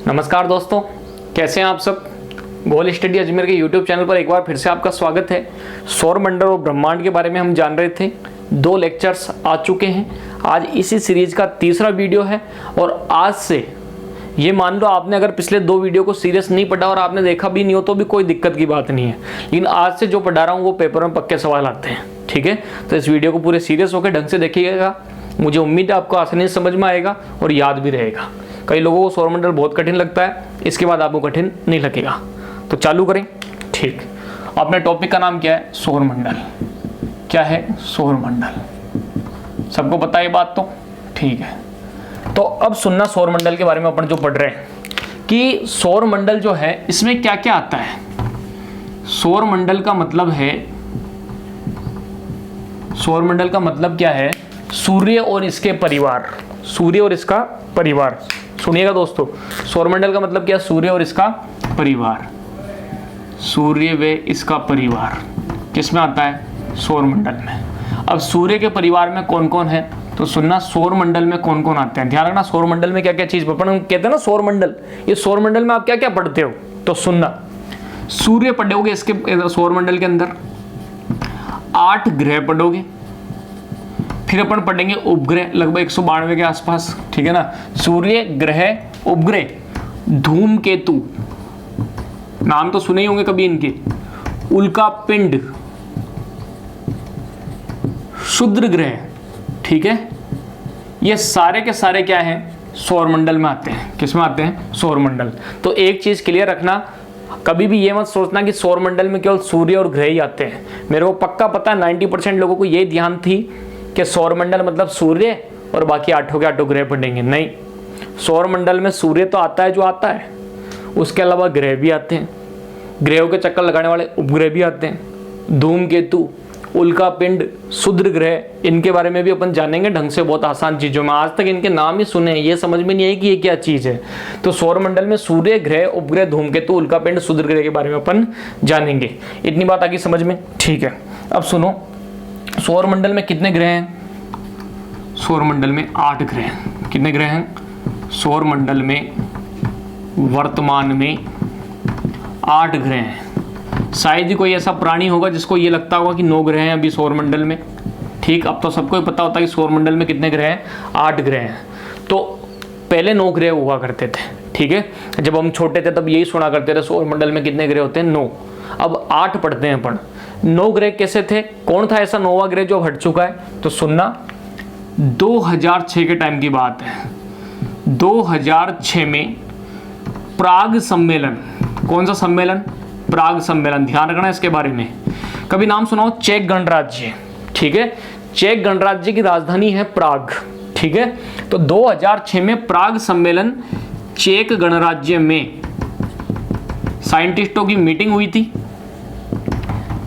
नमस्कार दोस्तों, कैसे हैं आप सब। गोल स्टडी अजमेर के यूट्यूब चैनल पर एक बार फिर से आपका स्वागत है। सौरमंडल और ब्रह्मांड के बारे में हम जान रहे थे। 2 लेक्चर्स आ चुके हैं। आज इसी सीरीज का तीसरा वीडियो है और आज से ये मान लो आपने अगर पिछले 2 वीडियो को सीरियस नहीं पढ़ा और आपने देखा भी नहीं हो तो भी कोई दिक्कत की बात नहीं है, लेकिन आज से जो पढ़ा रहा हूँ वो पेपर में पक्के सवाल आते हैं। ठीक है, तो इस वीडियो को पूरे सीरियस होकर ढंग से देखिएगा। मुझे उम्मीद है आपको आसानी से समझ में आएगा और याद भी रहेगा। कई लोगों को सौरमंडल बहुत कठिन लगता है, इसके बाद आपको कठिन नहीं लगेगा। तो चालू करें। ठीक, अपने टॉपिक का नाम क्या है? सौरमंडल। क्या है? सौरमंडल। सबको पता है ये बात तो? ठीक है, तो अब सुनना सौरमंडल के बारे में अपन जो पढ़ रहे हैं कि सौरमंडल जो है इसमें क्या क्या आता है। सौरमंडल का मतलब है, सौरमंडल का मतलब क्या है? सूर्य और इसके परिवार। सूर्य और इसका परिवार। सुनिएगा दोस्तों, सौरमंडल का मतलब क्या? सूर्य और इसका परिवार। सूर्य व इसका परिवार किसमें आता है? सौरमंडल में। अब सूर्य के परिवार में कौन कौन है तो सुनना, सौरमंडल में कौन कौन आते हैं। ध्यान रखना, सौरमंडल में क्या क्या चीज अपन कहते हैं ना, सौरमंडल। ये सौरमंडल में आप क्या क्या पढ़ते हो तो सुनना। सूर्य पढ़ोगे इसके सौरमंडल के अंदर, 8 ग्रह पढ़ोगे, फिर अपन पढ़ेंगे उपग्रह लगभग 192 के आसपास। ठीक है ना। सूर्य, ग्रह, उपग्रह, धूमकेतु, नाम तो सुने ही होंगे कभी इनके, उल्का पिंड, क्षुद्र ग्रह। ठीक है, ये सारे के सारे क्या हैं? सौरमंडल में आते हैं। किसमें आते हैं? सौरमंडल। तो एक चीज क्लियर रखना, कभी भी ये मत सोचना कि सौरमंडल में केवल सूर्य और ग्रह ही आते हैं। मेरे को पक्का पता है 90% लोगों को ये ध्यान थी कि सौरमंडल मतलब सूर्य और बाकी 8 के 8 ग्रह पढ़ेंगे। नहीं, सौरमंडल में सूर्य तो आता है जो आता है, उसके अलावा ग्रह भी आते हैं, ग्रहों के चक्कर लगाने वाले उपग्रह भी आते हैं, धूमकेतु, उल्का पिंड, क्षुद्र ग्रह, इनके बारे में भी अपन जानेंगे ढंग से, बहुत आसान चीजों में। आज तक इनके नाम ही सुने हैं, ये समझ में नहीं आई कि ये क्या चीज है। तो सौरमंडल में सूर्य, ग्रह, उपग्रह, धूमकेतु, उल्का पिंड, क्षुद्र ग्रह के बारे में अपन जानेंगे। इतनी बात आ गई समझ में? ठीक है, अब सुनो, सौरमंडल में कितने ग्रह हैं? सौरमंडल में 8 ग्रह हैं। कितने ग्रह हैं? सौरमंडल में वर्तमान में 8 ग्रह हैं। शायद ही कोई ऐसा प्राणी होगा जिसको ये लगता होगा कि 9 ग्रह हैं अभी सौरमंडल में। ठीक, अब तो सबको पता होता है कि सौरमंडल में कितने ग्रह हैं? 8 ग्रह हैं। तो पहले 9 ग्रह हुआ करते थे। ठीक है, जब हम छोटे थे तब यही सुना करते थे सौरमंडल में कितने ग्रह होते हैं? 9। अब 8 पढ़ते हैं अपन। 9 ग्रह कैसे थे? कौन था ऐसा 9वां ग्रह जो हट चुका है? तो सुनना, 2006 के टाइम की बात है। 2006 में प्राग सम्मेलन। कौन सा सम्मेलन? प्राग सम्मेलन। ध्यान रखना इसके बारे में। कभी नाम सुनाओ? चेक गणराज्य। ठीक है, चेक गणराज्य की राजधानी है प्राग। ठीक है, तो 2006 में प्राग सम्मेलन चेक गणराज्य में साइंटिस्टों की मीटिंग हुई थी।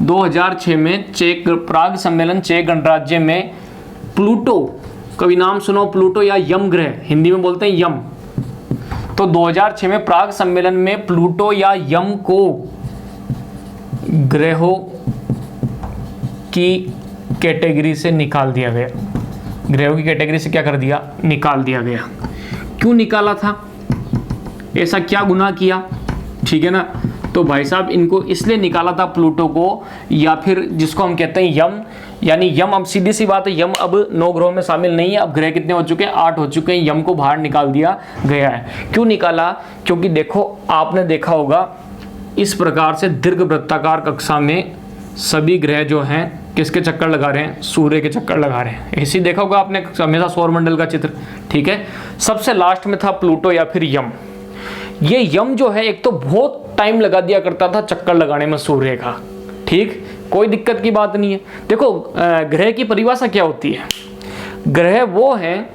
2006 में प्राग सम्मेलन चेक गणराज्य में प्लूटो, कभी नाम सुनो प्लूटो या यम ग्रह, हिंदी में बोलते हैं यम। तो 2006 में प्राग सम्मेलन में प्लूटो या यम को ग्रहों की कैटेगरी से निकाल दिया गया। ग्रहों की कैटेगरी से क्या कर दिया? निकाल दिया गया। क्यों निकाला था? ऐसा क्या गुनाह किया? ठीक है ना। तो भाई साहब, इनको इसलिए निकाला था प्लूटो को, या फिर जिसको हम कहते हैं यम, यानी यम, अब सीधी सी बात है, यम अब 9 ग्रहों में शामिल नहीं है। अब ग्रह कितने हो चुके हैं? 8 हो चुके हैं। यम को बाहर निकाल दिया गया है। क्यों निकाला? क्योंकि देखो, आपने देखा होगा इस प्रकार से दीर्घ वृत्ताकार कक्षा में सभी ग्रह जो हैं किसके चक्कर लगा रहे हैं? सूर्य के चक्कर लगा रहे हैं। ऐसे देखा होगा आपने हमेशा सौरमंडल का चित्र। ठीक है, सबसे लास्ट में था प्लूटो या फिर यम। ये यम जो है, एक तो बहुत टाइम लगा दिया करता था चक्कर लगाने में सूर्य का। ठीक, कोई दिक्कत की बात नहीं है। देखो, ग्रह की परिभाषा क्या होती है? ग्रह वो है,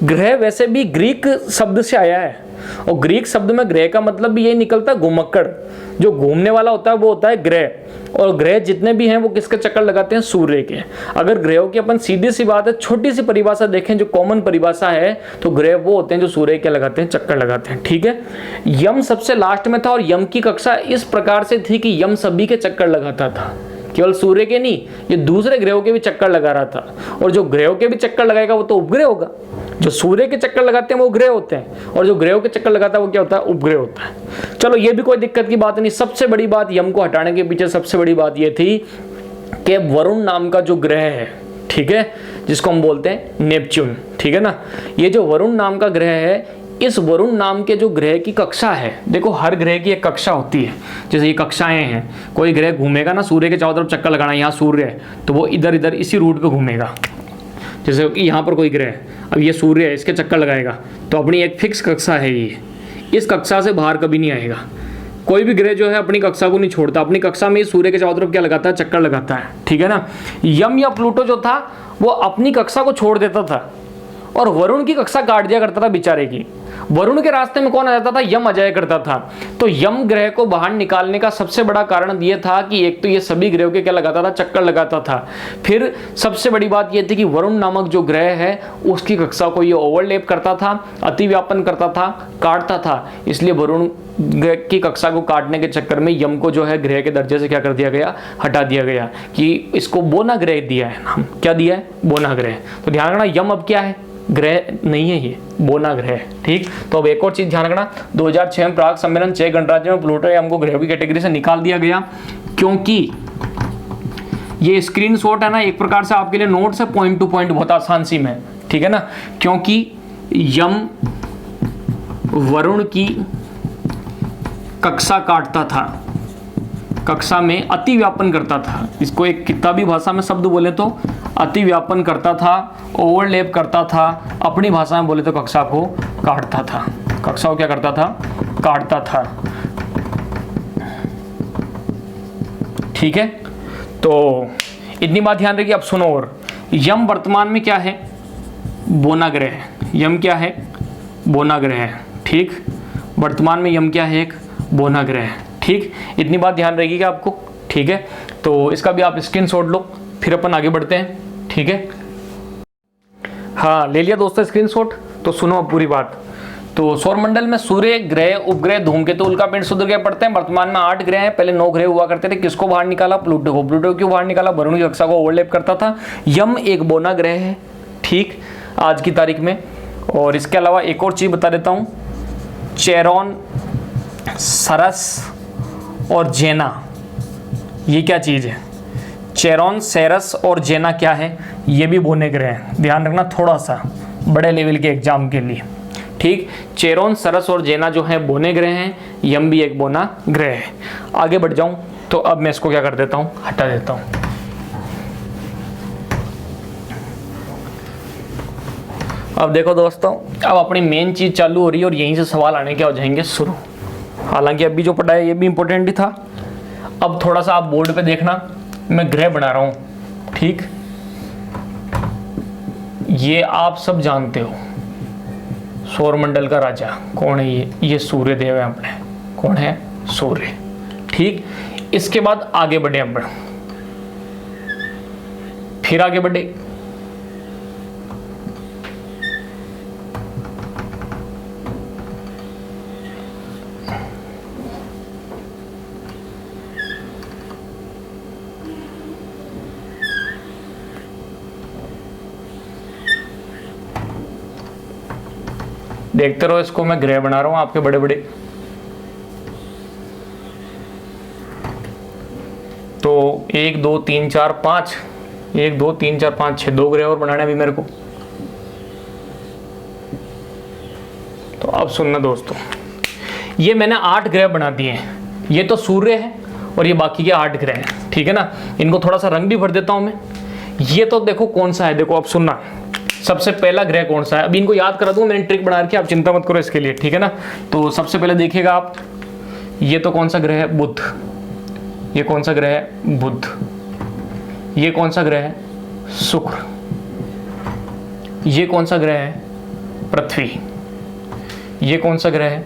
ग्रह वैसे भी ग्रीक शब्द से आया है, और ग्रीक शब्द में ग्रह का मतलब भी यही निकलता है, घुमक्कड़। जो घूमने वाला होता है वो होता है ग्रह, और ग्रह जितने भी हैं वो किसके चक्कर लगाते हैं? सूर्य के। अगर ग्रहों की अपन सीधी सी बात है, छोटी सी परिभाषा देखें, जो कॉमन परिभाषा है, तो ग्रह वो होते हैं जो सूर्य के लगाते हैं, चक्कर लगाते हैं। ठीक है, यम सबसे लास्ट में था, और यम की कक्षा इस प्रकार से थी कि यम सभी के चक्कर लगाता था। केवल सूर्य के नहीं, ये दूसरे ग्रहों के भी चक्कर लगा रहा था। और जो ग्रहों के भी चक्कर लगाएगा वो तो उपग्रह होगा। जो सूर्य के चक्कर लगाते हैं वो ग्रह होते हैं, और जो ग्रहों के चक्कर लगाता है वो क्या होता है, उपग्रह होता है। चलो ये भी कोई दिक्कत की बात नहीं। सबसे बड़ी बात यम को हटाने के पीछे सबसे बड़ी बात ये थी कि वरुण नाम का जो ग्रह है, ठीक है, जिसको हम बोलते हैं नेपच्यून, ठीक है ना, ये जो वरुण नाम का ग्रह है, इस वरुण नाम के जो ग्रह की कक्षा है, देखो हर ग्रह की एक कक्षा होती है, जैसे ये कक्षाएं हैं, कोई ग्रह घूमेगा ना सूर्य के चारों तरफ चक्कर लगाना, यहाँ सूर्य है तो वो इधर इधर इसी रूट पे घूमेगा। जैसे कि यहाँ पर कोई ग्रह है, अब ये सूर्य है, इसके चक्कर लगाएगा तो अपनी एक फिक्स कक्षा है ये, इस कक्षा से बाहर कभी नहीं आएगा। कोई भी ग्रह जो है अपनी कक्षा को नहीं छोड़ता, अपनी कक्षा में सूर्य के चारों तरफ क्या लगाता है, चक्कर लगाता है, ठीक है ना। यम या प्लूटो जो था वो अपनी कक्षा को छोड़ देता था और वरुण की कक्षा काट दिया करता था बेचारे की। वरुण के रास्ते में कौन आ जाता था, यम आ जाया करता था। तो यम ग्रह को बाहर निकालने का सबसे बड़ा कारण यह था कि एक तो ये सभी ग्रहों के क्या लगाता था, चक्कर लगाता था। फिर सबसे बड़ी बात यह थी कि वरुण नामक जो ग्रह है उसकी कक्षा को ये ओवरलैप करता था, अतिव्यापन करता था, काटता था। इसलिए वरुण ग्रह की कक्षा को काटने के चक्कर में यम को जो है ग्रह के दर्जे से क्या कर दिया गया, हटा दिया गया, कि इसको बोना ग्रह दिया है नाम। क्या दिया है, बोना ग्रह। तो ध्यान रखना यम अब क्या है, ग्रह नहीं है, ये बोना ग्रह है, ठीक। तो अब एक और चीज ध्यान रखना, 2006 में प्राग सम्मेलन चेक गणराज्य में प्लूटो या हमको ग्रह की कैटेगरी से निकाल दिया गया, क्योंकि ये स्क्रीनशॉट है ना एक प्रकार से आपके लिए नोट्स है, पॉइंट टू पॉइंट, बहुत आसान सी में, ठीक है ना। क्योंकि यम वरुण की कक्षा काटता था, कक्षा में अति व्यापन करता था, इसको एक किताबी भाषा में शब्द बोले तो अति व्यापन करता था, ओवरलैप करता था, अपनी भाषा में बोले तो कक्षा को काटता था। कक्षा को क्या करता था, काटता था, ठीक है। तो इतनी बात ध्यान रखिए। अब सुनो, और यम वर्तमान में क्या है, बोना ग्रह है। यम क्या है, बोना ग्रह है, ठीक। वर्तमान में यम क्या है, एक बोना ग्रह है, ठीक। इतनी बात ध्यान रखिएगा आपको, ठीक है। तो इसका भी आप स्क्रीनशॉट लो, फिर अपन आगे बढ़ते हैं, ठीक है। हाँ, ले लिया दोस्तों स्क्रीनशॉट। तो सुनो अब पूरी बात। तो सौरमंडल में सूर्य, ग्रह, उपग्रह, धूमकेतु, उल्कापिंड, क्षुद्रग्रह पड़ते हैं। वर्तमान में 8 ग्रह हैं, पहले 9 ग्रह हुआ करते थे। किसको बाहर निकाला, प्लूटो को। प्लूटो क्यों बाहर निकाला, वरुण की कक्षा को ओवरलैप करता था। यम एक बोना ग्रह है, ठीक, आज की तारीख में। और इसके अलावा एक और चीज बता देता हूँ, चेरॉन, सरस और जेना, ये क्या चीज है, चेरॉन, सेरस और जेना क्या है, ये भी बोने ग्रह हैं। ध्यान रखना थोड़ा सा बड़े लेवल के एग्जाम के लिए, ठीक। चेरॉन, सरस और जेना जो है बोने ग्रह हैं, यम भी एक बोना ग्रह है। आगे बढ़ जाऊं तो अब मैं इसको क्या कर देता हूं, हटा देता हूं। अब देखो दोस्तों, अब अपनी मेन चीज चालू हो रही है और यहीं से सवाल आने क्या हो जाएंगे शुरू। हालांकि अभी जो पढ़ा है ये भी इंपॉर्टेंट ही था। अब थोड़ा सा आप बोर्ड पे देखना, मैं ग्रह बना रहा हूं, ठीक। ये आप सब जानते हो, सौरमंडल का राजा कौन है, ये सूर्य देव है अपने, कौन है, सूर्य, ठीक। इसके बाद आगे बढ़े, अब फिर आगे बढ़े, देखते रहो इसको, मैं ग्रह बना रहा हूं आपके बड़े बड़े। तो 1 2 3 4 5, 1 2 3 4 5 6, 2 ग्रह और बनाने अभी मेरे को। तो अब सुनना दोस्तों, ये मैंने 8 ग्रह बना दिए हैं। ये तो सूर्य है और ये बाकी के 8 ग्रह हैं, ठीक है ना। इनको थोड़ा सा रंग भी भर देता हूं मैं। ये तो देखो कौन सा है, देखो अब सुनना, सबसे पहला ग्रह कौन सा है, अभी इनको याद करा दूं, मैंने ट्रिक बना रखी है, आप चिंता मत करो इसके लिए, ठीक है ना। तो सबसे पहले देखिएगा आप, ये तो कौन सा ग्रह है, बुध। ये कौन सा ग्रह है, बुध। ये कौन सा ग्रह है, शुक्र। ये कौन सा ग्रह है, पृथ्वी। ये कौन सा ग्रह है,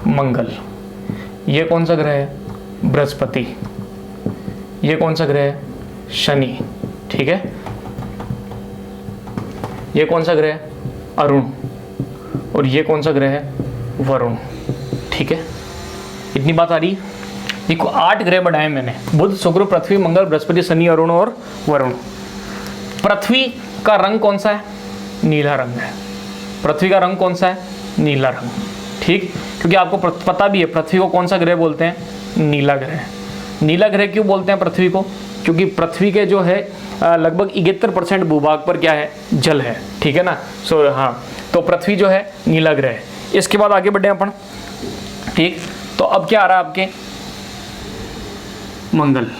मंगल। ये कौन सा ग्रह है, बृहस्पति। ये कौन सा ग्रह है, शनि, ठीक है। ये कौन सा ग्रह है, अरुण। और ये कौन सा ग्रह है, वरुण, ठीक है। इतनी बात आ रही। देखो 8 ग्रह बनाए मैंने, बुध, शुक्र, पृथ्वी, मंगल, बृहस्पति, शनि, अरुण और वरुण। पृथ्वी का रंग कौन सा है, नीला रंग है, पृथ्वी का रंग कौन सा है? नीला रंग। ठीक, क्योंकि आपको पता भी है पृथ्वी को कौन सा ग्रह बोलते हैं? नीला ग्रह। नीला ग्रह क्यों बोलते हैं पृथ्वी को? क्योंकि पृथ्वी के जो है लगभग 71% भूभाग पर क्या है? जल है। ठीक है ना। हाँ, तो पृथ्वी जो है नीला ग्रह है। इसके बाद आगे बढ़े अपन। ठीक, तो अब क्या आ रहा है आपके? मंगल।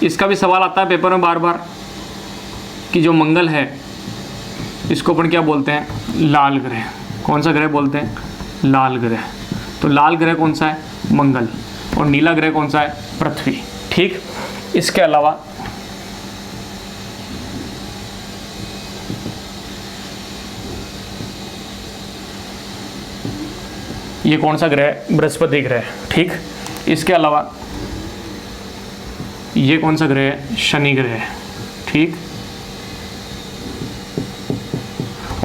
इसका भी सवाल आता है पेपर में बार बार कि जो मंगल है इसको अपन क्या बोलते हैं? लाल ग्रह। कौन सा ग्रह बोलते हैं? लाल ग्रह। तो लाल ग्रह कौन सा है? मंगल। और नीला ग्रह कौन सा है? पृथ्वी। ठीक, इसके अलावा ये कौन सा ग्रह है? बृहस्पति ग्रह। ठीक, इसके अलावा ये कौन सा ग्रह है? शनि ग्रह है। ठीक,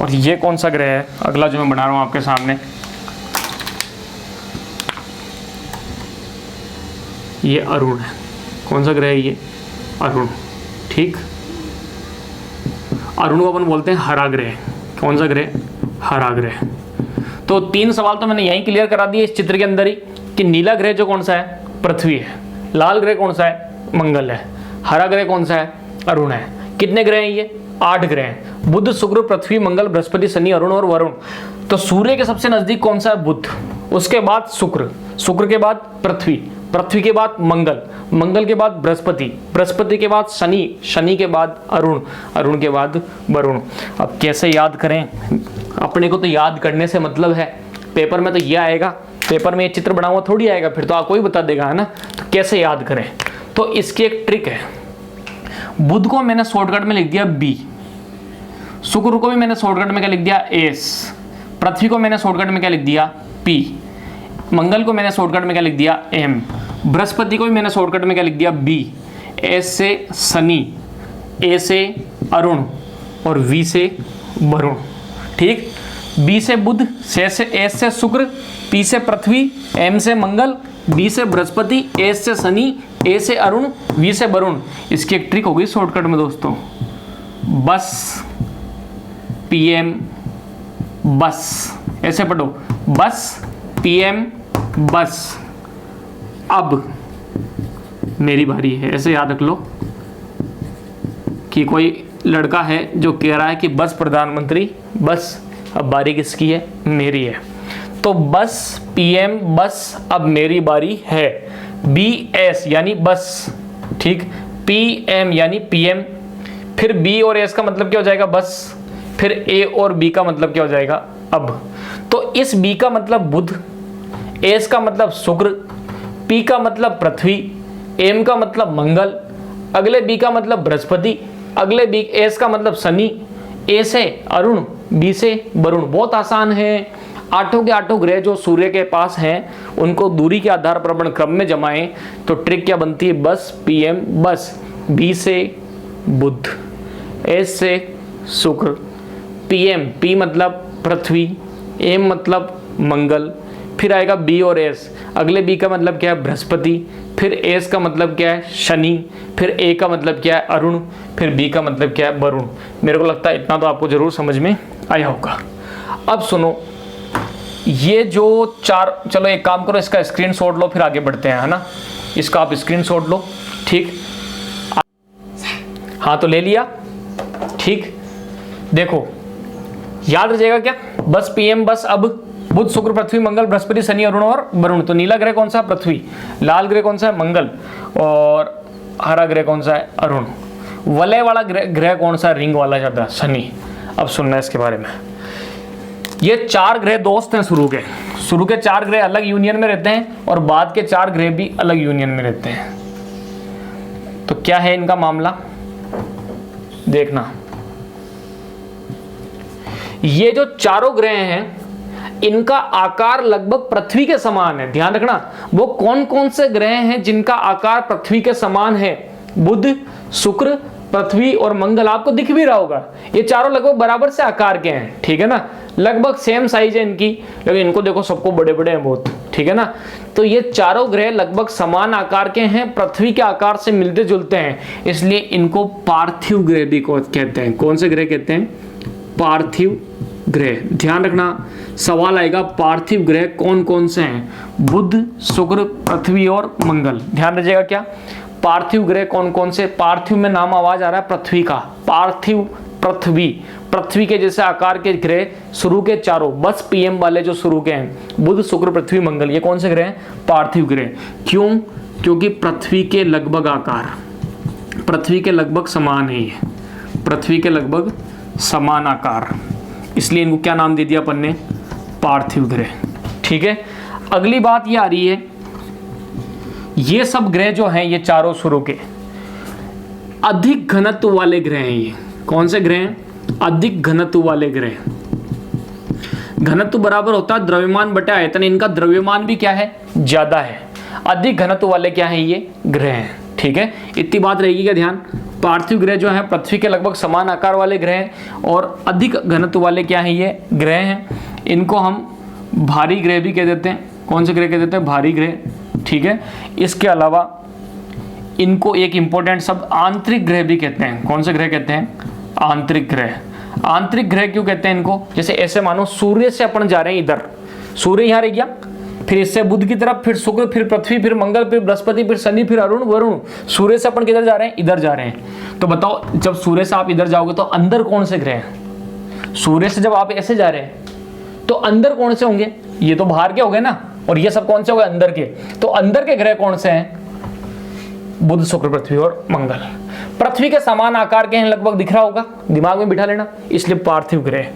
और ये कौन सा ग्रह है? अगला जो मैं बना रहा हूं आपके सामने, ये अरुण है। कौन सा ग्रह है ये? अरुण। ठीक, अरुण को अपन बोलते हैं हरा ग्रह। कौन सा ग्रह? हरा ग्रह। तो 3 सवाल तो मैंने यहीं क्लियर करा दिए इस चित्र के अंदर ही कि नीला ग्रह जो कौन सा है? पृथ्वी है। लाल ग्रह कौन सा है? मंगल है। हरा ग्रह कौन सा है? अरुण है। कितने ग्रह हैं ये? 8 ग्रह हैं। बुध, शुक्र, पृथ्वी, मंगल, बृहस्पति, शनि, अरुण और वरुण। तो सूर्य के सबसे नजदीक कौन सा है? बुध। उसके बाद शुक्र, शुक्र के बाद पृथ्वी, पृथ्वी के बाद मंगल, मंगल के बाद बृहस्पति, बृहस्पति के बाद शनि, शनि के बाद अरुण, अरुण के बाद वरुण। अब कैसे याद करें? अपने को तो याद करने से मतलब है, पेपर में तो ये आएगा, पेपर में ये चित्र बना हुआ थोड़ी आएगा, फिर तो आपको ही बता देगा, है ना। तो कैसे याद करें? तो इसकी एक ट्रिक है। बुध को मैंने शॉर्टकट में लिख दिया बी, शुक्र को भी मैंने शॉर्टकट में क्या लिख दिया? एस, पृथ्वी को मैंने शॉर्टकट में क्या लिख दिया? पी, मंगल को मैंने शॉर्टकट में क्या लिख दिया? एम, बृहस्पति को भी मैंने शॉर्टकट में क्या लिख दिया? बी, एस से शनि, ए से अरुण और वी से वरुण। ठीक, बी से बुध, एस से शुक्र, पी से पृथ्वी, एम से मंगल, बी से बृहस्पति, एस से शनि, ए से अरुण, वी से वरुण। इसकी एक ट्रिक हो गई शॉर्टकट में दोस्तों, बस पीएम बस, ऐसे पढ़ो, बस पीएम बस, अब मेरी बारी है, ऐसे याद रख लो कि कोई लड़का है जो कह रहा है कि बस प्रधानमंत्री बस, अब बारी किसकी है? मेरी है। तो बस पीएम बस, अब मेरी बारी है। बी एस यानी बस, ठीक, पीएम यानी पीएम, फिर बी और एस का मतलब क्या हो जाएगा? बस, फिर ए और बी का मतलब क्या हो जाएगा? अब। तो इस बी का मतलब बुध, एस का मतलब शुक्र, पी का मतलब पृथ्वी, एम का मतलब मंगल, अगले बी का मतलब बृहस्पति, अगले बी एस का मतलब शनि, ए से अरुण, बी से वरुण। बहुत आसान है। आठों के आठों ग्रह जो सूर्य के पास हैं उनको दूरी के आधार पर अपन क्रम में जमाएं तो ट्रिक क्या बनती है? बस पीएम बस, बी से बुध, एस से शुक्र, पीएम, पी मतलब पृथ्वी, एम मतलब मंगल, फिर आएगा बी और एस, अगले बी का मतलब क्या है? बृहस्पति, फिर एस का मतलब क्या है? शनि, फिर ए का मतलब क्या है? अरुण, फिर बी का मतलब क्या है? वरुण। मेरे को लगता है इतना तो आपको जरूर समझ में आया होगा। अब सुनो, ये जो चार, चलो एक काम करो, इसका स्क्रीनशॉट लो, फिर आगे बढ़ते हैं, है ना। इसका आप स्क्रीनशॉट लो, ठीक। हाँ तो ले लिया, ठीक। देखो याद रह क्या? बस पीएम बस, अब बुध, शुक्र, पृथ्वी, मंगल, बृहस्पति, शनि, अरुण और वरुण। तो नीला ग्रह कौन सा? पृथ्वी। लाल ग्रह कौन सा है? मंगल। और हरा ग्रह कौन सा है? अरुण। वलय वाला ग्रह कौन सा? रिंग वाला ज्यादा, शनि। अब सुनना है इसके बारे में। ये 4 ग्रह दोस्त हैं शुरू के 4 ग्रह अलग यूनियन में रहते हैं और बाद के 4 ग्रह भी अलग यूनियन में रहते हैं। तो क्या है इनका मामला? देखना, ये जो चारों ग्रह हैं इनका आकार लगभग पृथ्वी के समान है। ध्यान रखना, वो कौन कौन से ग्रह हैं जिनका आकार पृथ्वी के समान है? बुध, शुक्र, पृथ्वी और मंगल। आपको दिख भी रहा होगा, ये चारों लगभग बराबर से आकार के हैं, ठीक है ना, लगभग सेम साइज है इनकी, लेकिन इनको देखो सबको बड़े बड़े हैं बहुत, ठीक है ना। तो ये चारों ग्रह लगभग समान आकार के हैं, पृथ्वी के आकार से मिलते जुलते हैं, इसलिए इनको पार्थिव ग्रह भी कहते हैं। कौन से ग्रह कहते हैं? पार्थिव ग्रह। ध्यान रखना सवाल आएगा पार्थिव ग्रह कौन कौन से हैं, बुध, शुक्र, पृथ्वी और मंगल। ध्यान रखिएगा क्या, पार्थिव ग्रह कौन कौन से, पार्थिव में नाम आवाज आ रहा है पृथ्वी का, पार्थिव पृथ्वी, पृथ्वी के जैसे आकार के ग्रह शुरू के चारों, बस पीएम वाले जो शुरू के हैं, बुध, शुक्र, पृथ्वी, मंगल, ये कौन से ग्रह हैं, पार्थिव ग्रह। क्यों, क्योंकि पृथ्वी के लगभग आकार, पृथ्वी के लगभग समान है, ये पृथ्वी के लगभग समान आकार, इसलिए इनको क्या नाम दे दिया अपन ने, पार्थिव ग्रह। ठीक है, अगली बात ये आ रही है, ये सब ग्रह जो हैं ये चारों शुरू के अधिक घनत्व वाले ग्रह हैं। ये कौन से ग्रह हैं, अधिक घनत्व वाले ग्रह। घनत्व बराबर होता है द्रव्यमान बटे आयतन, इनका द्रव्यमान भी क्या है, ज्यादा है। अधिक घनत्व वाले क्या हैं, ये ग्रह हैं। ठीक है, इतनी बात रहेगी क्या ध्यान, पार्थिव ग्रह जो है पृथ्वी के लगभग समान आकार वाले ग्रह हैं और अधिक घनत्व वाले क्या हैं, ये ग्रह हैं। इनको हम भारी ग्रह भी कह देते हैं। कौन से ग्रह कह देते हैं, भारी ग्रह। ठीक है, इसके अलावा इनको एक इंपॉर्टेंट शब्द आंतरिक ग्रह भी कहते हैं। कौन से ग्रह कहते हैं, आंतरिक ग्रह। आंतरिक ग्रह क्यों कहते हैं इनको, जैसे ऐसे मानो सूर्य से अपन जा रहे हैं इधर, सूर्य यहाँ रह गया, फिर इससे बुध की तरफ, फिर शुक्र, फिर पृथ्वी, फिर मंगल, फिर बृहस्पति, फिर शनि, फिर अरुण, वरुण। सूर्य से अपन किधर जा रहे हैं, इधर जा रहे हैं। तो बताओ जब सूर्य से आप इधर जाओगे तो अंदर कौन से ग्रह हैं, सूर्य से जब आप ऐसे जा रहे हैं तो अंदर कौन से होंगे, ये तो बाहर के हो गए ना, और ये सब कौन से हो गए, अंदर के। तो अंदर के ग्रह कौन से हैं, बुध, शुक्र, पृथ्वी और मंगल। पृथ्वी के समान आकार के हैं लगभग, दिख रहा होगा, दिमाग में बिठा लेना, इसलिए पार्थिव ग्रह।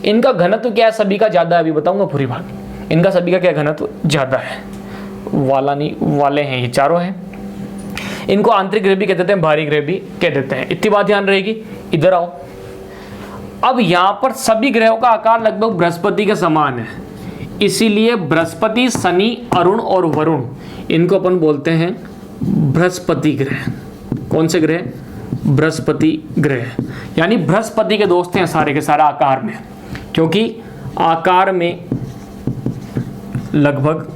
इनका घनत्व क्या है, सभी का ज्यादा है, अभी बताऊंगा पूरी बात। इनका सभी का क्या घनत्व ज्यादा है, वाला नहीं वाले हैं, ये चारों हैं। इनको आंतरिक ग्रह भी कह देते हैं, भारी ग्रह भी कह देते हैं। इतनी बात ध्यान रहेगी। इधर आओ, अब यहां पर सभी ग्रहों का आकार लगभग बृहस्पति के समान है, इसीलिए बृहस्पति, शनि, अरुण और वरुण, इनको अपन बोलते हैं बृहस्पति ग्रह। कौन से ग्रह, बृहस्पति ग्रह। यानी बृहस्पति के दोस्त हैं सारे के सारे आकार में, क्योंकि आकार में लगभग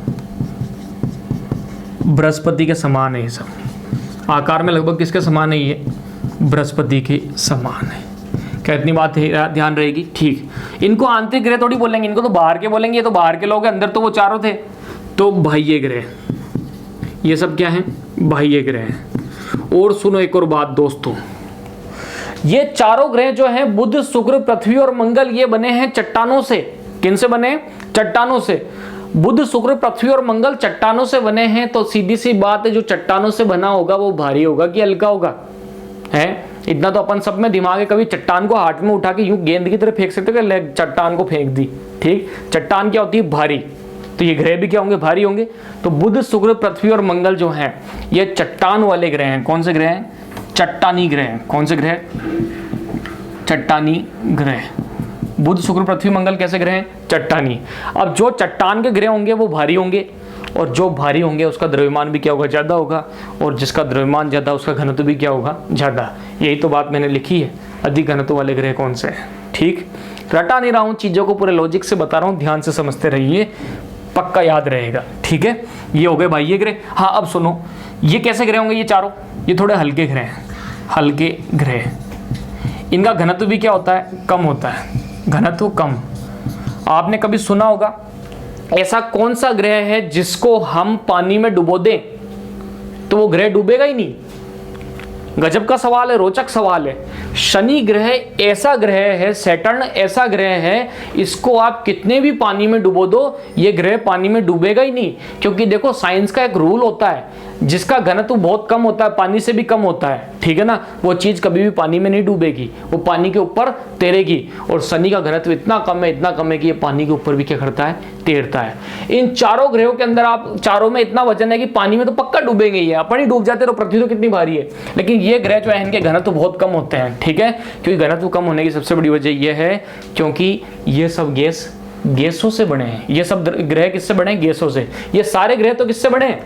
बृहस्पति के समान है। ये सब आकार में लगभग किसके समान है, ये बृहस्पति के समान है। क्या इतनी बात ध्यान रहेगी। ठीक, इनको आंतरिक ग्रह थोड़ी बोलेंगे, इनको तो बाहर के बोलेंगे, ये तो बाहर के लोग हैं, अंदर तो वो चारों थे। तो बाह्य ग्रह, ये सब क्या है, बाह्य ग्रह हैं। और सुनो एक और बात दोस्तों, ये चारों ग्रह जो हैं बुध, शुक्र, पृथ्वी और मंगल, ये बने हैं चट्टानों से। किन से बने, चट्टानों से। बुध, शुक्र, पृथ्वी और मंगल चट्टानों से बने हैं, तो सीधी सी बात है, जो चट्टानों से बना होगा वो भारी होगा कि हल्का होगा, है। इतना तो अपन सब में दिमाग है, कभी चट्टान को हाथ में उठा के यूं गेंद की तरह फेंक सकते कि चट्टान को फेंक दी। ठीक, चट्टान क्या होती है, भारी। तो ये ग्रह भी क्या होंगे, भारी होंगे। तो बुध, शुक्र, पृथ्वी और मंगल जो हैं ये चट्टान वाले ग्रह हैं। कौन से ग्रह हैं, चट्टानी ग्रह हैं। कौन से ग्रह, चट्टानी ग्रह। बुध, शुक्र, पृथ्वी, मंगल कैसे ग्रह हैं, चट्टानी। अब जो चट्टान के ग्रह होंगे वो भारी होंगे, और जो भारी होंगे उसका द्रव्यमान भी क्या होगा, ज्यादा होगा, और जिसका द्रव्यमान ज्यादा उसका घनत्व भी क्या होगा, ज्यादा। यही तो बात मैंने लिखी है, अधिक घनत्व वाले ग्रह कौन से हैं। ठीक, रटा नहीं रहा हूं, चीजों को पूरे लॉजिक से बता रहा हूं, ध्यान से समझते रहिए, पक्का याद रहेगा। ठीक है, ये हो गए बाह्य ग्रह। हाँ, अब सुनो, ये कैसे ग्रह होंगे, ये चारों, ये थोड़े हल्के ग्रह हैं, हल्के ग्रह। इनका घनत्व भी क्या होता है, कम होता है, घनत्व कम। आपने कभी सुना होगा ऐसा कौन सा ग्रह है जिसको हम पानी में डुबो दें तो वो ग्रह डूबेगा ही नहीं। गजब का सवाल है, रोचक सवाल है। शनि ग्रह ऐसा ग्रह है, सैटर्न ऐसा ग्रह है, इसको आप कितने भी पानी में डुबो दो ये ग्रह पानी में डूबेगा ही नहीं। क्योंकि देखो साइंस का एक रूल होता है, जिसका घनत्व बहुत कम होता है, पानी से भी कम होता है, ठीक है ना, वो चीज कभी भी पानी में नहीं डूबेगी, वो पानी के ऊपर तैरेगी। और शनि का घनत्व इतना कम है, इतना कम है कि ये पानी के ऊपर भी क्या करता है, तैरता है। इन चारों ग्रहों के अंदर आप चारों में इतना वजन है कि पानी में तो पक्का डूबेंगे ही, अपन ही डूब जाते तो पृथ्वी तो कितनी भारी है। लेकिन ये ग्रह जो है इनके घनत्व बहुत कम होते हैं, ठीक है। क्योंकि घनत्व कम होने की सबसे बड़ी वजह यह है क्योंकि ये सब गैसों से बने हैं। ये सब ग्रह किससे बने हैं, गैसों से। ये सारे ग्रह तो किससे बने हैं,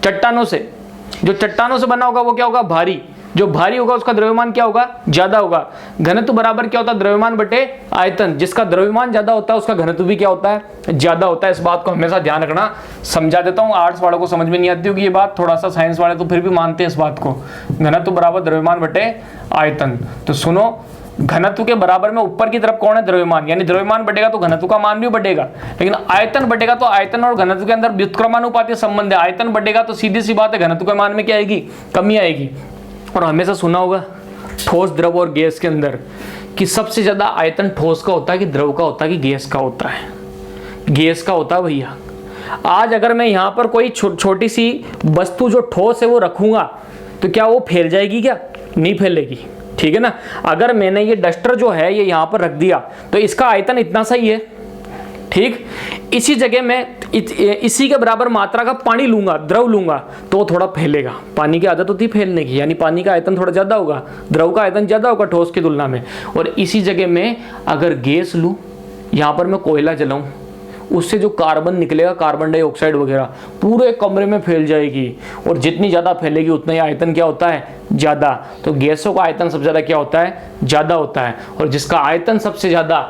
चट्टानों से। जो चट्टानों से बना होगा वो क्या होगा, भारी। जो भारी होगा उसका द्रव्यमान क्या होगा, ज्यादा होगा। घनत्व बराबर क्या होता है, द्रव्यमान बटे आयतन। जिसका द्रव्यमान ज्यादा होता है उसका घनत्व भी क्या होता है, ज्यादा होता है। इस बात को हमेशा ध्यान रखना। समझा देता हूँ, आर्ट्स वालों को समझ में नहीं आती होगी ये बात, थोड़ा सा साइंस वाले तो फिर भी मानते हैं इस बात को। घनत्व बराबर द्रव्यमान बटे आयतन। तो सुनो, घनत्व के बराबर में ऊपर की तरफ कौन है? द्रव्यमान, यानी द्रव्यमान बढ़ेगा तो घनत्व का मान भी बढ़ेगा, लेकिन आयतन बढ़ेगा तो आयतन और घनत्व के अंदर व्युत्क्रमानुपाती संबंध है। आयतन बढ़ेगा तो सीधी सी बात है घनत्व के मान में क्या आएगी? कमी आएगी। और हमेशा सुना होगा ठोस, द्रव और गैस के अंदर कि सबसे ज्यादा आयतन ठोस का होता है कि द्रव का होता है कि गैस का होता है? गैस का होता है भैया। आज अगर मैं यहाँ पर कोई छोटी सी वस्तु जो ठोस है वो रखूंगा तो क्या वो फैल जाएगी? क्या नहीं फैलेगी, ठीक है ना। अगर मैंने ये डस्टर जो है ये यहाँ पर रख दिया तो इसका आयतन इतना सही है, ठीक। इसी जगह में इसी के बराबर मात्रा का पानी लूंगा, द्रव लूंगा, तो थोड़ा फैलेगा। पानी की आदत होती है फैलने की, यानी पानी का आयतन थोड़ा ज्यादा होगा, द्रव का आयतन ज्यादा होगा ठोस की तुलना में। और इसी जगह में अगर गैस लूं, यहाँ पर मैं कोयला जलाऊं, उससे जो कार्बन निकलेगा, कार्बन डाइऑक्साइड वगैरह, पूरे कमरे में फैल जाएगी। और जितनी ज़्यादा फैलेगी उतना ही आयतन क्या होता है? ज़्यादा। तो गैसों का आयतन सबसे ज़्यादा क्या होता है? ज़्यादा होता है। और जिसका आयतन सबसे ज़्यादा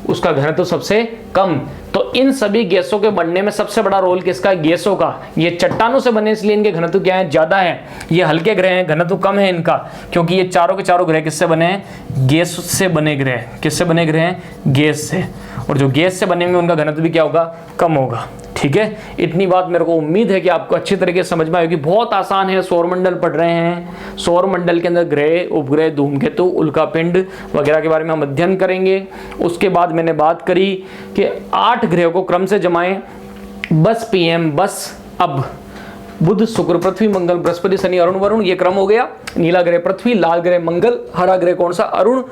उसका घनत्व तो सबसे कम। तो इन सभी गैसों के बनने में सबसे बड़ा रोल किसका? गैसों का। ये चट्टानों से बने इसलिए इनके घनत्व क्या है? ज़्यादा है। ये हल्के ग्रह हैं, घनत्व कम है इनका, क्योंकि ये चारों के चारों ग्रह किससे बने हैं? गैस से बने ग्रह। किससे बने ग्रह हैं? गैस से। और जो गैस से बने हुए उनका घनत्व भी क्या होगा? कम होगा, ठीक है। इतनी बात मेरे को उम्मीद है कि आपको अच्छी तरीके से समझ में आएगी। बहुत आसान है। सौरमंडल पढ़ रहे हैं, सौरमंडल के अंदर ग्रह, उपग्रह, धूमकेतु, उल्कापिंड वगैरह के बारे में हम अध्ययन करेंगे। उसके बाद मैंने बात करी कि 8 ग्रहों को क्रम से जमाएं। बस PM, बस अब बुध, शुक्र, पृथ्वी, मंगल, बृहस्पति, शनि, अरुण, वरुण, ये क्रम हो गया। नीला ग्रह पृथ्वी, लाल ग्रह मंगल, हरा ग्रह कौन सा? अरुण।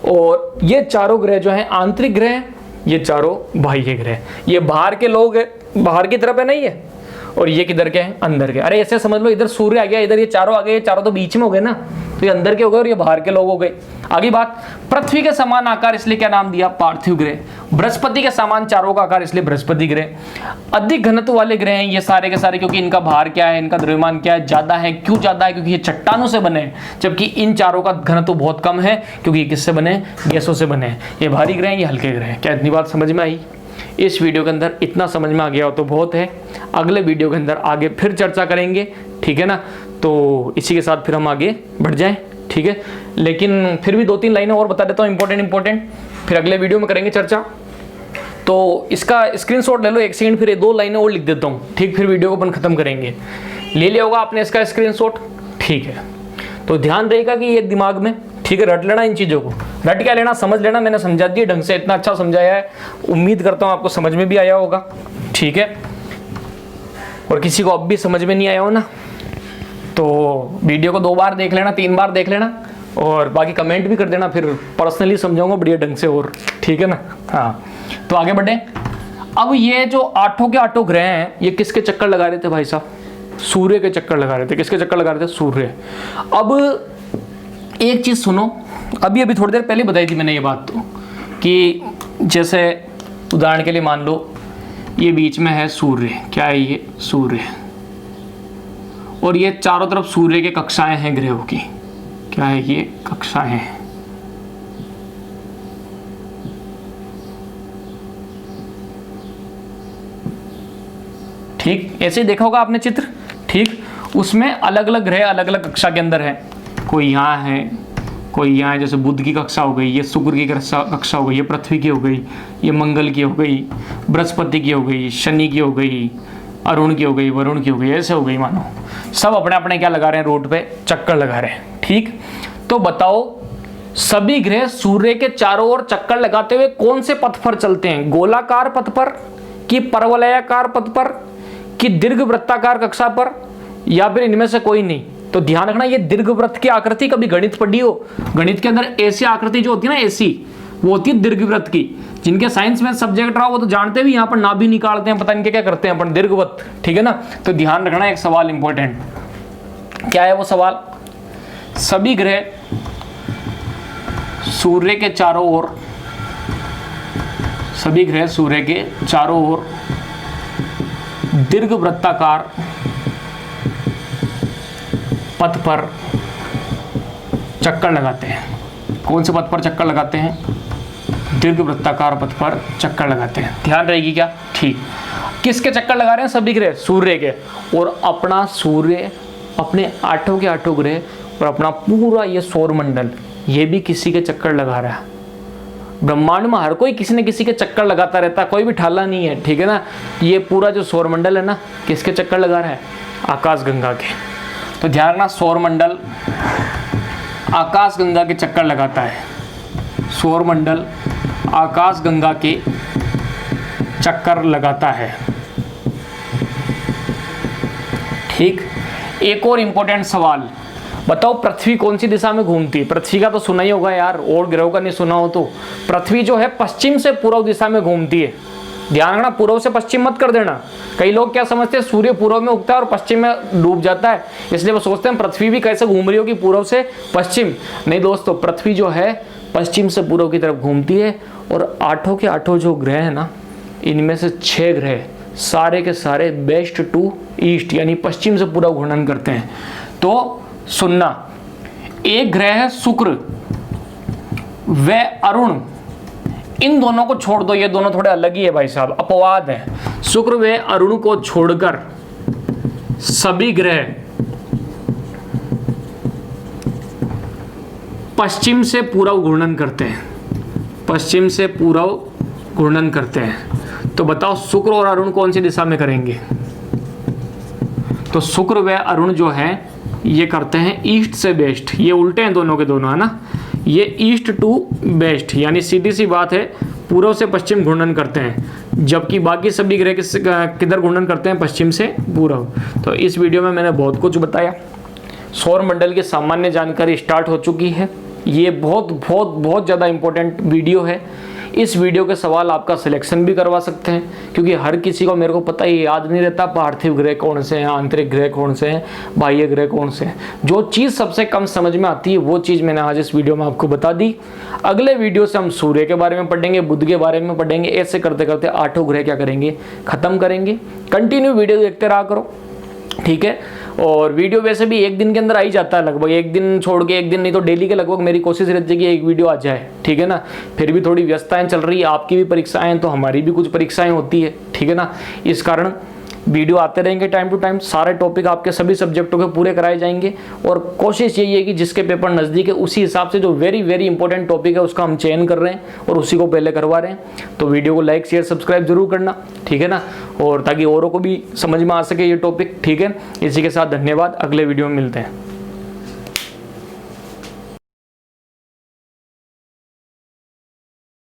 और ये चारों ग्रह जो हैं आंतरिक ग्रह, ये चारों बाह्य ग्रह। ये बाहर के लोग है, बाहर की तरफ है, नहीं है। और ये किधर के हैं? अंदर के। अरे ऐसे समझ लो, इधर सूर्य आ गया, इधर ये चारों आ गए, ये चारों तो बीच में हो गए ना, तो ये अंदर के हो गए और ये बाहर के लोग हो गए। आगे बात, पृथ्वी के समान आकार इसलिए क्या नाम दिया? पार्थिव ग्रह। बृहस्पति के समान चारों का आकार इसलिए बृहस्पति ग्रह। अधिक घनत्व वाले ग्रह हैं ये सारे के सारे, क्योंकि इनका भार क्या है? इनका द्रव्यमान क्या है? ज्यादा है। क्यों ज्यादा है? क्योंकि ये चट्टानों से बने हैं, जबकि इन चारों का घनत्व बहुत कम है, क्योंकि ये किससे बने? गैसों से बने हैं। ये भारी ग्रह हैं, ये हल्के ग्रह हैं। क्या इतनी बात समझ में आई? इस वीडियो के अंदर इतना समझ में आ गया हो तो बहुत है। अगले वीडियो के अंदर आगे फिर चर्चा करेंगे, ठीक है ना। तो इसी के साथ फिर हम आगे बढ़ जाएं, ठीक है। लेकिन फिर भी 2-3 लाइनें और बता देता हूँ, इंपॉर्टेंट, फिर अगले वीडियो में करेंगे चर्चा। तो इसका स्क्रीनशॉट ले लो 1 सेकंड, फिर ये 2 लाइनें और लिख देता हूँ, ठीक। फिर वीडियो को अपन खत्म करेंगे। ले लिया होगा आपने इसका स्क्रीनशॉट, ठीक है। तो ध्यान रहेगा कि ये दिमाग में, ठीक है, रट लेना इन चीज़ों को। रट क्या लेना? समझ लेना। मैंने समझा दिया ढंग से, इतना अच्छा समझाया है, उम्मीद करता हूँ आपको समझ में भी आया होगा, ठीक है। और किसी को अब भी समझ में नहीं आया हो ना, तो वीडियो को 2 बार देख लेना, 3 बार देख लेना, और बाकी कमेंट भी कर देना, फिर पर्सनली समझाऊंगा बढ़िया ढंग से, और ठीक है ना। हाँ, तो आगे बढ़े। अब ये जो 8 के 8 ग्रह हैं, ये किसके चक्कर लगा रहे थे भाई साहब? सूर्य के चक्कर लगा रहे थे। किसके चक्कर लगा रहे थे? सूर्य। अब एक चीज सुनो, अभी थोड़ी देर पहले बताई थी मैंने ये बात, तो कि जैसे उदाहरण के लिए मान लो ये बीच में है सूर्य। क्या है ये? सूर्य। और ये चारों तरफ सूर्य के कक्षाएं हैं ग्रहों की। क्या है ये? कक्षाएं हैं। ठीक, ऐसे ही देखा होगा आपने चित्र, ठीक। उसमें अलग अलग ग्रह अलग अलग कक्षा के अंदर है। कोई यहाँ है, कोई यहाँ है, जैसे बुध की कक्षा हो गई, ये शुक्र की कक्षा हो गई, ये पृथ्वी की हो गई, ये मंगल की हो गई, बृहस्पति की हो गई, शनि की हो गई, अरुण की हो गई, वरुण की हो गई, ऐसे हो गई। मानो सब अपने अपने क्या लगा रहे हैं? रोड पे चक्कर लगा रहे हैं, ठीक। तो बताओ, सभी ग्रह सूर्य के चारों ओर चक्कर लगाते हुए कौन से पथ पर चलते हैं? गोलाकार पथ पर, कि परवलयाकार पथ पर, कि दीर्घवृत्ताकार कक्षा पर, या फिर इनमें से कोई नहीं? तो ध्यान रखना, ये दीर्घवृत्त की आकृति कभी गणित पढ़ी हो, गणित के अंदर ऐसी आकृति जो होती है ना, ऐसी, वो होती है दीर्घवृत्त की। जिनके साइंस में सब्जेक्ट रहा वो तो जानते भी, यहाँ पर ना भी निकालते हैं, पता नहीं क्या करते हैं अपन, दीर्घवृत्त, ठीक है ना। तो ध्यान रखना, एक सवाल इंपॉर्टेंट, क्या है वो सवाल? सभी ग्रह सूर्य के चारों ओर, सभी ग्रह सूर्य के चारों ओर दीर्घवृत्ताकार पथ पर चक्कर लगाते हैं। कौन से पथ पर चक्कर लगाते हैं? दीर्घवृत्ताकार पथ पर चक्कर लगाते हैं। ध्यान रहेगी क्या? ठीक। किसके चक्कर लगा रहे हैं? सभी ग्रह सूर्य के। और अपना सूर्य, अपने 8 के 8 ग्रह और अपना पूरा ये सौरमंडल, ये भी किसी के चक्कर लगा रहा है। ब्रह्मांड में हर कोई किसी न किसी के चक्कर लगाता रहता है, कोई भी ठाला नहीं है, ठीक है ना। ये पूरा जो सौरमंडल है ना, किसके चक्कर लगा रहा है? आकाशगंगा के। तो ध्यान रखना, सौरमंडल आकाशगंगा के चक्कर लगाता है। सौरमंडल आकाशगंगा के चक्कर लगाता है, ठीक। एक और इंपॉर्टेंट सवाल, बताओ पृथ्वी कौन सी दिशा में घूमती है? पृथ्वी का तो सुना ही होगा यार, और ग्रहों का नहीं सुना हो तो। पृथ्वी जो है पश्चिम से पूर्व दिशा में घूमती है। ध्यान रखना, पूर्व से पश्चिम मत कर देना। कई लोग क्या समझते हैं, सूर्य पूर्व में उगता है और पश्चिम में डूब जाता है, इसलिए वो सोचते हैं पृथ्वी भी कैसे घूम रही होगी पूर्व से पश्चिम। नहीं दोस्तों, पृथ्वी जो है पश्चिम से पूर्व की तरफ घूमती है। और 8 के 8 जो ग्रह है ना, इनमें से 6 ग्रह सारे के सारे वेस्ट टू ईस्ट यानी पश्चिम से पूरा घूर्णन करते हैं। तो सुनना, एक ग्रह है शुक्र व अरुण, इन दोनों को छोड़ दो, ये दोनों थोड़े अलग ही है भाई साहब, अपवाद है। शुक्र व अरुण को छोड़कर सभी ग्रह पश्चिम से पूर्व घूर्णन करते हैं, पश्चिम से पूर्व घूर्णन करते हैं। तो बताओ शुक्र और अरुण कौन सी दिशा में करेंगे? तो शुक्र व अरुण जो है ये करते हैं ईस्ट से वेस्ट, ये उल्टे हैं दोनों के दोनों, है ना। ये ईस्ट टू वेस्ट यानी सीधी सी बात है, पूर्व से पश्चिम घूर्णन करते हैं, जबकि बाकी सभी ग्रह किधर घूर्णन करते हैं? पश्चिम से पूर्व। तो इस वीडियो में मैंने बहुत कुछ बताया, सौर मंडल की सामान्य जानकारी स्टार्ट हो चुकी है। ये बहुत ज़्यादा इंपॉर्टेंट वीडियो है। इस वीडियो के सवाल आपका सिलेक्शन भी करवा सकते हैं, क्योंकि हर किसी को, मेरे को पता ही याद नहीं रहता पार्थिव ग्रह कौन से हैं, आंतरिक ग्रह कौन से हैं, बाह्य ग्रह कौन से हैं। जो चीज़ सबसे कम समझ में आती है वो चीज़ मैंने आज इस वीडियो में आपको बता दी। अगले वीडियो से हम सूर्य के बारे में पढ़ेंगे, बुध के बारे में पढ़ेंगे, ऐसे करते करते 8 ग्रह क्या करेंगे, खत्म करेंगे। कंटिन्यू वीडियो देखते रहा करो, ठीक है। और वीडियो वैसे भी एक दिन के अंदर आ ही जाता है, लगभग एक दिन छोड़ के एक दिन, नहीं तो डेली के लगभग मेरी कोशिश रहती है कि एक वीडियो आ जाए, ठीक है ना। फिर भी थोड़ी व्यस्तताएं चल रही है, आपकी भी परीक्षाएं हैं तो हमारी भी कुछ परीक्षाएं होती है, ठीक है ना। इस कारण वीडियो आते रहेंगे टाइम टू टाइम, सारे टॉपिक आपके सभी सब्जेक्टों के पूरे कराए जाएंगे। और कोशिश यही है कि जिसके पेपर नज़दीक है उसी हिसाब से जो वेरी इंपॉर्टेंट टॉपिक है उसका हम चयन कर रहे हैं और उसी को पहले करवा रहे हैं। तो वीडियो को लाइक शेयर सब्सक्राइब जरूर करना, ठीक है ना, और ताकि औरों को भी समझ में आ सके ये टॉपिक, ठीक है। इसी के साथ धन्यवाद, अगले वीडियो में मिलते हैं।